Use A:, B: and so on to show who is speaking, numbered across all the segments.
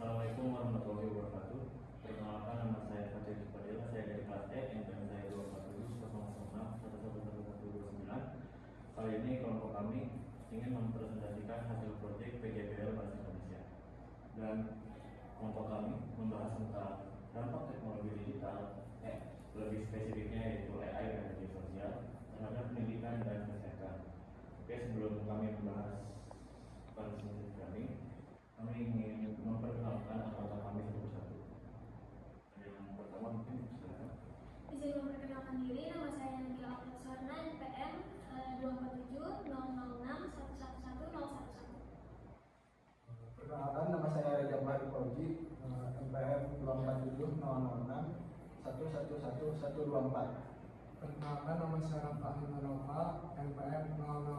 A: Assalamualaikum warahmatullahi wabarakatuh. Perkenalkan, nama saya Fatir Fadil. Saya dari kelas E, NPM saya 247 Kali ini kelompok kami ingin mempresentasikan hasil proyek PJBL Bahasa Indonesia. Dan kelompok kami membahas tentang dampak teknologi digital, lebih spesifiknya yaitu AI dan media sosial terhadap pendidikan dan kesehatan. Oke, sebelum kami membahas presentasi kami ingin memperkenalkan anggota kami satu persatu. Yang pertama mungkin silakan.
B: Izin memperkenalkan diri, nama saya Nabila Oktaswarna, NPM 247
C: Perkenalkan, nama saya Reza Bahri Fauzi, NPM 247
D: Perkenalkan, nama saya Fahmi Manova, NPM 247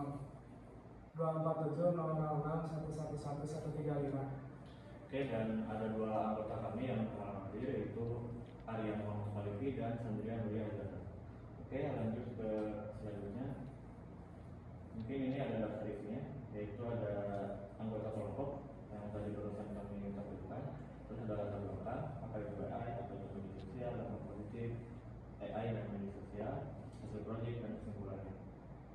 A: Oke, dan ada dua anggota kami yang hadir, yaitu Arya Muhammad Khalifi dan Sandria Nuria Azhar. Oke, lanjut ke selanjutnya. Mungkin ini ada daftar isinya, yaitu ada anggota kelompok yang tadi barusan kami tampilkan, terus ada latar belakang, apa itu AI, apa itu media sosial, dampak positif AI dan media sosial, hasil proyek dan kesimpulannya.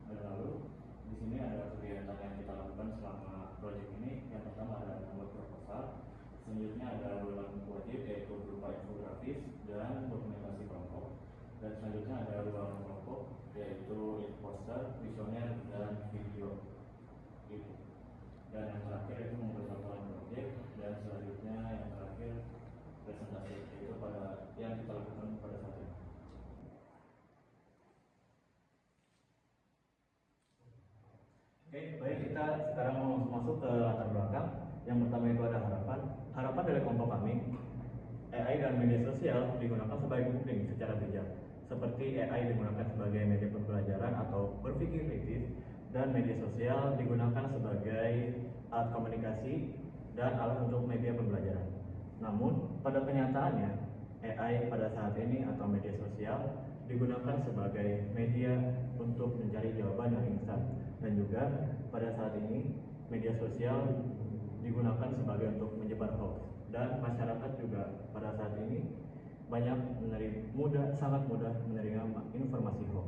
A: Dan lalu di sini ada kegiatan yang kita lakukan selama proyek ini. Yang pertama ada membuat proposal, selanjutnya ada ulangan wajib yaitu berupa infografis dan dokumentasi kelompok, dan selanjutnya ada ruangan kelompok yaitu poster, visioner dan video gitu. Dan yang terakhir itu membuat laporan proyek, dan selanjutnya yang terakhir presentasi, itu pada yang kita lakukan pada saat ini. Oke, baik, kita sekarang mau masuk ke latar belakang. Yang pertama itu ada harapan. Harapan dari kelompok kami, AI dan media sosial digunakan sebagai penting secara bijak. Seperti AI digunakan sebagai media pembelajaran atau berpikir kritis, dan media sosial digunakan sebagai alat komunikasi dan alat untuk media pembelajaran. Namun, pada kenyataannya, AI pada saat ini atau media sosial digunakan sebagai media untuk mencari jawaban yang instan, dan juga pada saat ini media sosial digunakan sebagai untuk menyebar hoax, dan masyarakat juga pada saat ini sangat mudah menerima informasi hoax.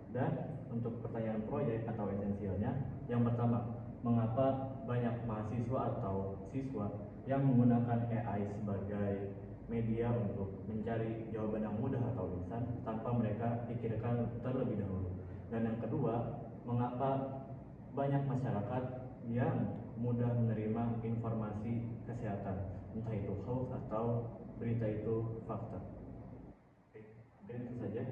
A: Dan untuk pertanyaan proyek atau esensialnya, yang pertama, mengapa banyak mahasiswa atau siswa yang menggunakan AI sebagai media untuk mencari jawaban yang mudah atau instan tanpa mereka pikirkan terlebih dahulu. Dan yang kedua, mengapa banyak masyarakat yang mudah menerima informasi kesehatan, entah itu hoax atau berita itu fakta. Oke, mungkin itu saja.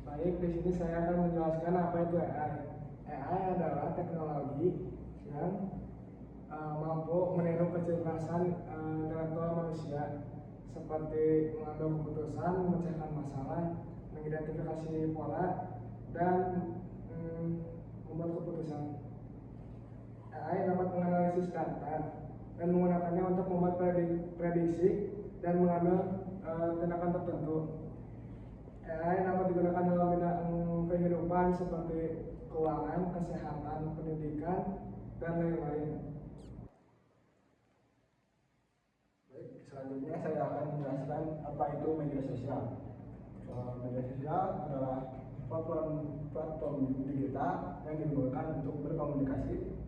D: Baik, di sini saya akan menjelaskan apa itu AI. AI adalah teknologi yang mampu meniru kecerdasan intelektual manusia, seperti mengambil keputusan, memecahkan masalah, mengidentifikasi pola, dan membuat keputusan. AI dapat menganalisis data dan menggunakannya untuk membuat prediksi dan mengambil tindakan tertentu. AI dapat digunakan dalam bidang kehidupan seperti keuangan, kesehatan, pendidikan, dan lain-lain.
C: Baik, selanjutnya saya akan menjelaskan apa itu media sosial. Media sosial adalah platform digital yang digunakan untuk berkomunikasi,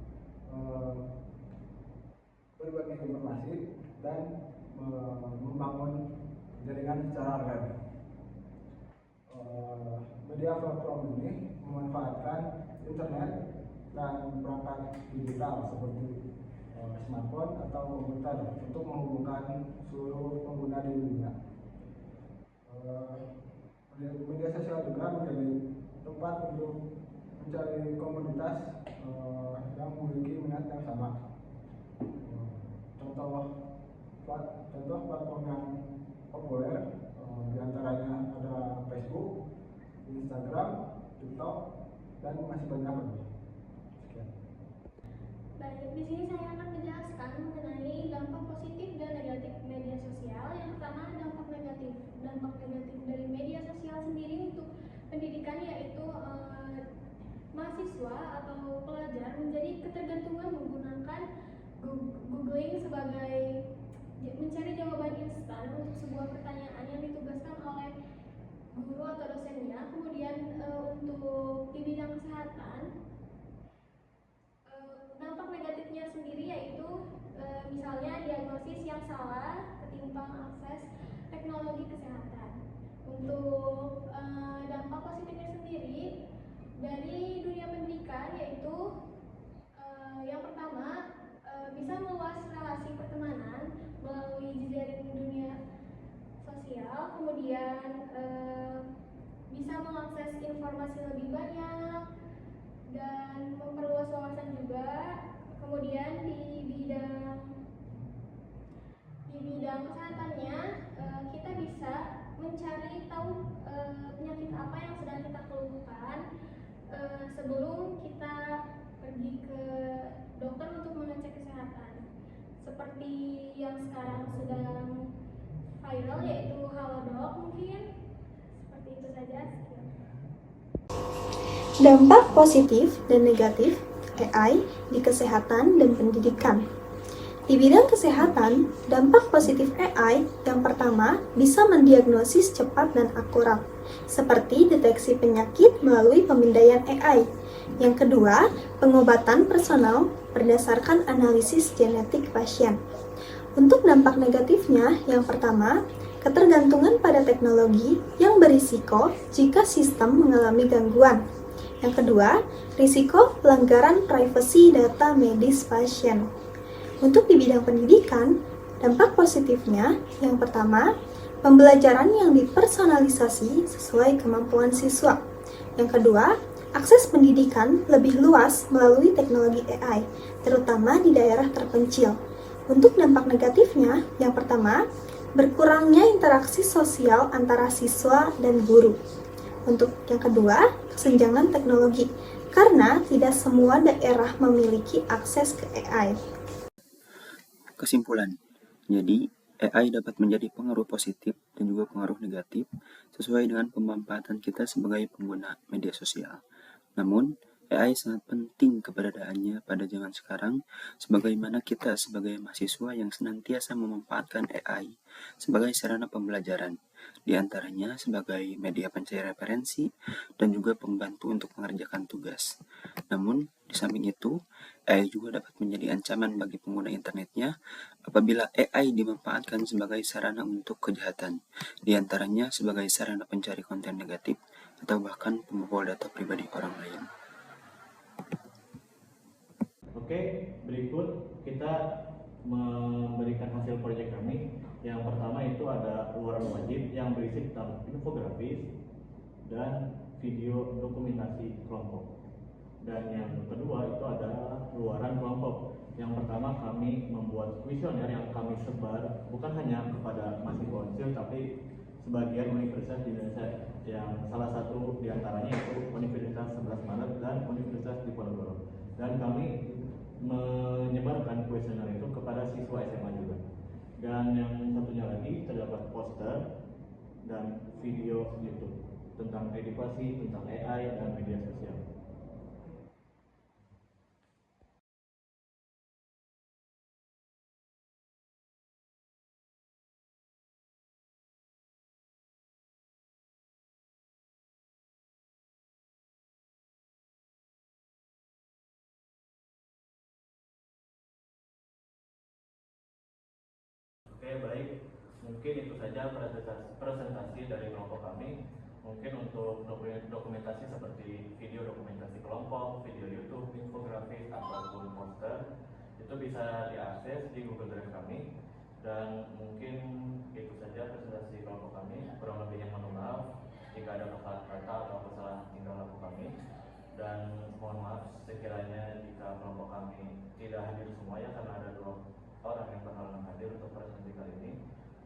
C: berbagi informasi, dan membangun jaringan secara web. Media platform ini memanfaatkan internet dan perangkat digital seperti smartphone atau komputer untuk menghubungkan seluruh pengguna di dunia. Media sosial juga menjadi tempat untuk mencari komunitas yang memiliki minat yang sama. Contoh platform yang populer diantaranya ada Facebook, Instagram, TikTok, dan masih banyak lagi. Sekian.
B: Baik, di sini saya akan menjelaskan mengenai dampak positif dan negatif media sosial. Yang pertama, dampak negatif. Dampak negatif dari media sosial sendiri untuk pendidikan yaitu mahasiswa atau pelajar menjadi ketergantungan menggunakan googling sebagai guru atau dosennya. Kemudian untuk di bidang kesehatan, dampak negatifnya sendiri yaitu misalnya diagnosis yang salah, ketimpang akses teknologi kesehatan. Untuk dampak positifnya sendiri dari dunia pendidikan yaitu yang pertama bisa meluas relasi pertemanan melalui jejaring dunia sosial, kemudian bisa mengakses informasi lebih banyak dan memperluas wawasan juga. Kemudian di bidang kesehatannya kita bisa mencari tahu penyakit apa yang sedang kita keluhkan sebelum kita pergi ke dokter untuk mengecek kesehatan. Seperti yang sekarang sedang viral yaitu Halodoc, mungkin seperti itu saja.
E: Dampak positif dan negatif AI di kesehatan dan pendidikan. Di bidang kesehatan, dampak positif AI yang pertama bisa mendiagnosis cepat dan akurat, seperti deteksi penyakit melalui pemindaian AI. Yang kedua, pengobatan personal berdasarkan analisis genetik pasien. Untuk dampak negatifnya, yang pertama, ketergantungan pada teknologi yang berisiko jika sistem mengalami gangguan. Yang kedua, risiko pelanggaran privasi data medis pasien. Untuk di bidang pendidikan, dampak positifnya yang pertama, pembelajaran yang dipersonalisasi sesuai kemampuan siswa. Yang kedua, akses pendidikan lebih luas melalui teknologi AI, terutama di daerah terpencil. Untuk dampak negatifnya, yang pertama, berkurangnya interaksi sosial antara siswa dan guru. Untuk yang kedua, kesenjangan teknologi, karena tidak semua daerah memiliki akses ke AI.
F: Kesimpulan, jadi AI dapat menjadi pengaruh positif dan juga pengaruh negatif sesuai dengan pemanfaatan kita sebagai pengguna media sosial. Namun, AI sangat penting keberadaannya pada zaman sekarang, sebagaimana kita sebagai mahasiswa yang senantiasa memanfaatkan AI sebagai sarana pembelajaran, di antaranya sebagai media pencari referensi dan juga pembantu untuk mengerjakan tugas. Namun, di samping itu, AI juga dapat menjadi ancaman bagi pengguna internetnya apabila AI dimanfaatkan sebagai sarana untuk kejahatan, di antaranya sebagai sarana pencari konten negatif atau bahkan pembobol data pribadi orang lain.
A: Oke, berikut kita memberikan hasil proyek kami. Yang pertama itu ada luaran wajib yang berisi tentang infografis dan video dokumentasi kelompok. Dan yang kedua itu adalah luaran kelompok. Yang pertama kami membuat kuesioner yang kami sebar bukan hanya kepada mahasiswa Unsil tapi sebagian universitas di Indonesia, yang salah satu diantaranya itu Universitas 11 Maret dan Universitas Diponegoro. Dan kami menyebarkan kuesioner itu kepada siswa SMA juga. Dan yang satunya lagi terdapat poster dan video YouTube tentang edukasi, tentang AI dan media sosial. Oke, baik. Mungkin itu saja presentasi dari kelompok kami. Mungkin untuk dokumentasi seperti video dokumentasi kelompok, video YouTube, infografis, ataupun poster, itu bisa diakses di Google Drive kami. Dan mungkin itu saja presentasi kelompok kami. Kurang lebihnya mohon maaf jika ada kesalahan kata atau kesalahan tingkah laku kami. Dan mohon maaf sekiranya jika kelompok kami tidak hadir semuanya karena ada 2 orang yang berhalangan hadir untuk presentasi kali ini.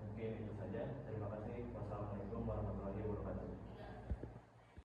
A: Mungkin itu saja. Terima kasih. Wassalamualaikum warahmatullahi wabarakatuh.